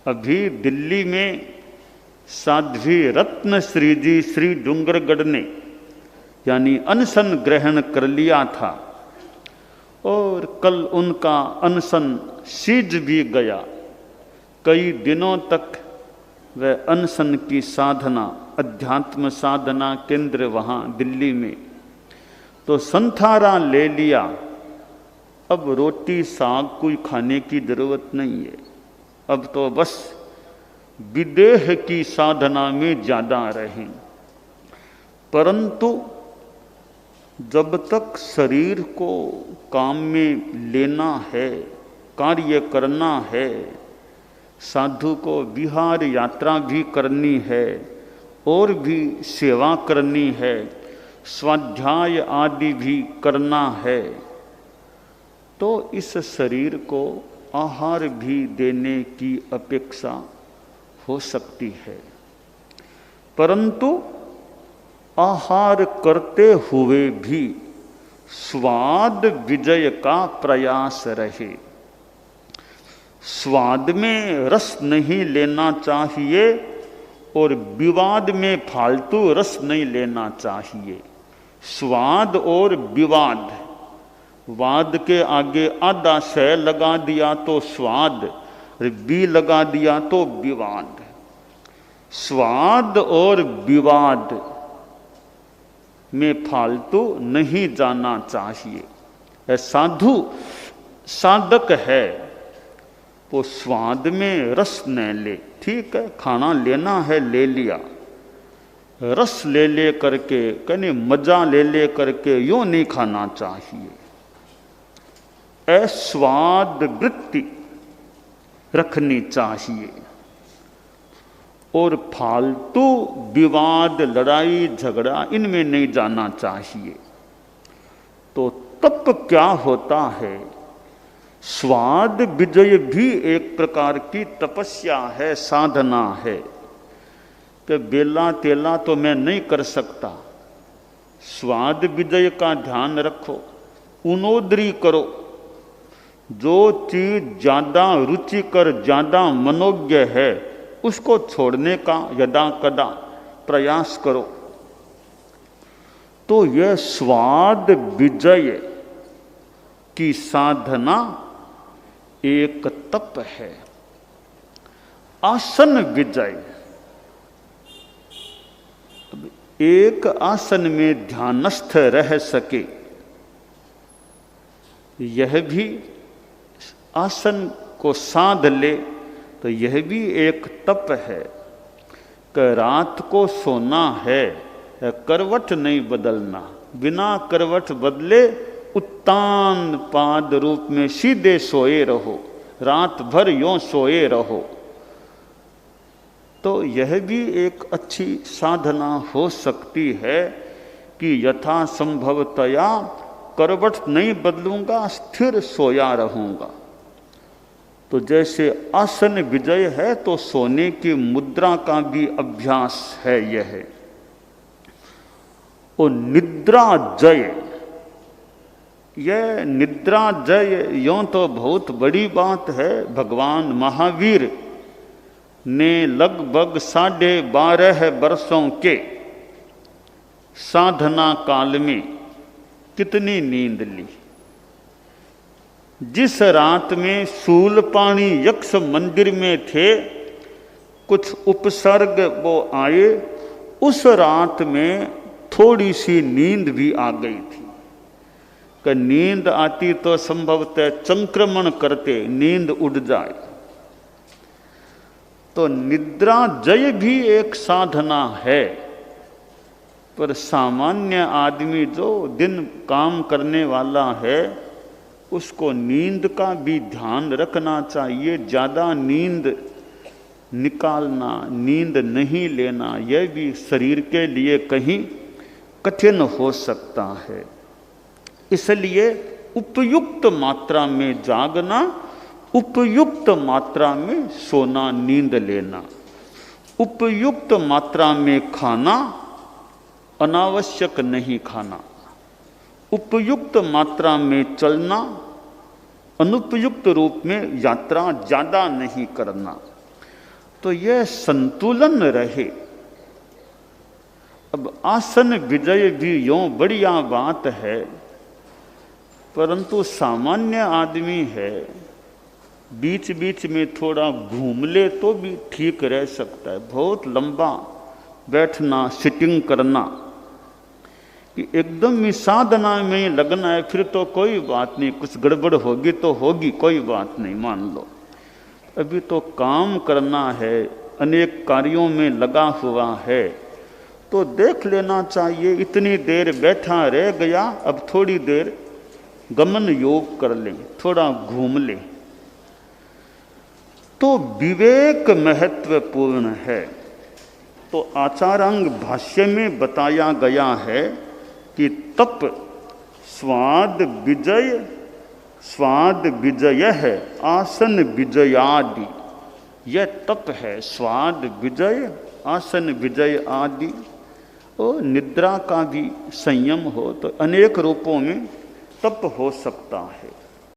अभी दिल्ली में साध्वी रत्न श्री जी श्री डूंगरगढ़ ने यानी अनशन ग्रहण कर लिया था और कल उनका अनशन सीज भी गया। कई दिनों तक वह अनशन की साधना, अध्यात्म साधना केंद्र वहाँ दिल्ली में, तो संथारा ले लिया। अब रोटी साग कोई खाने की जरूरत नहीं है, अब तो बस विदेह की साधना में ज्यादा रहें। परंतु जब तक शरीर को काम में लेना है, कार्य करना है, साधु को विहार यात्रा भी करनी है और भी सेवा करनी है, स्वाध्याय आदि भी करना है, तो इस शरीर को आहार भी देने की अपेक्षा हो सकती है। परंतु आहार करते हुए भी स्वाद विजय का प्रयास रहे। स्वाद में रस नहीं लेना चाहिए और विवाद में फालतू रस नहीं लेना चाहिए। स्वाद और विवाद, वाद के आगे आधा शय लगा दिया तो स्वाद, बी लगा दिया तो विवाद। स्वाद और विवाद में फालतू नहीं जाना चाहिए। साधु साधक है वो स्वाद में रस न ले, ठीक है, खाना लेना है ले लिया, रस ले करके कहने मजा ले करके यूं नहीं खाना चाहिए। स्वाद वृत्ति रखनी चाहिए और फालतू विवाद, लड़ाई झगड़ा इनमें नहीं जाना चाहिए। तो तप क्या होता है? स्वाद विजय भी एक प्रकार की तपस्या है, साधना है कि बेला तेला तो मैं नहीं कर सकता। स्वाद विजय का ध्यान रखो, उनोदरी करो। जो चीज ज्यादा रुचिकर, ज्यादा मनोज्ञ है, उसको छोड़ने का यदा कदा प्रयास करो। तो यह स्वाद विजय की साधना एक तप है। आसन विजय, एक आसन में ध्यानस्थ रह सके, यह भी आसन को साध ले तो यह भी एक तप है। कि रात को सोना है, करवट नहीं बदलना, बिना करवट बदले उत्तान पाद रूप में सीधे सोए रहो, रात भर यों सोए रहो। तो यह भी एक अच्छी साधना हो सकती है कि यथा संभवतया करवट नहीं बदलूंगा, स्थिर सोया रहूंगा। तो जैसे आसन विजय है तो सोने की मुद्रा का भी अभ्यास है यह। और निद्रा जय, यह निद्रा जय यों तो बहुत बड़ी बात है। भगवान महावीर ने लगभग 12.5 वर्षों के साधना काल में कितनी नींद ली। जिस रात में शूलपाणी यक्ष मंदिर में थे, कुछ उपसर्ग वो आए, उस रात में थोड़ी सी नींद भी आ गई थी। कि नींद आती तो संभवतः संक्रमण करते नींद उड़ जाए। तो निद्रा जय भी एक साधना है। पर सामान्य आदमी जो दिन काम करने वाला है, उसको नींद का भी ध्यान रखना चाहिए। ज़्यादा नींद निकालना, नींद नहीं लेना, यह भी शरीर के लिए कहीं कठिन हो सकता है। इसलिए उपयुक्त मात्रा में जागना, उपयुक्त मात्रा में सोना, नींद लेना, उपयुक्त मात्रा में खाना, अनावश्यक नहीं खाना, उपयुक्त मात्रा में चलना, अनुपयुक्त रूप में यात्रा ज़्यादा नहीं करना। तो यह संतुलन रहे। अब आसन विजय भी यों बढ़िया बात है, परंतु सामान्य आदमी है, बीच बीच में थोड़ा घूम ले तो भी ठीक रह सकता है। बहुत लंबा बैठना, सिटिंग करना, कि एकदम ही साधना में लगना है, फिर तो कोई बात नहीं, कुछ गड़बड़ होगी तो होगी, कोई बात नहीं, मान लो। अभी तो काम करना है, अनेक कार्यों में लगा हुआ है, तो देख लेना चाहिए। इतनी देर बैठा रह गया, अब थोड़ी देर गमन योग कर लें, थोड़ा घूम लें, तो विवेक महत्वपूर्ण है। तो आचारांग भाष्य में बताया गया है कि तप स्वाद विजय है, आसन विजयादि। यह तप है, स्वाद विजय, आसन विजय आदि। और निद्रा का भी संयम हो तो अनेक रूपों में तप हो सकता है।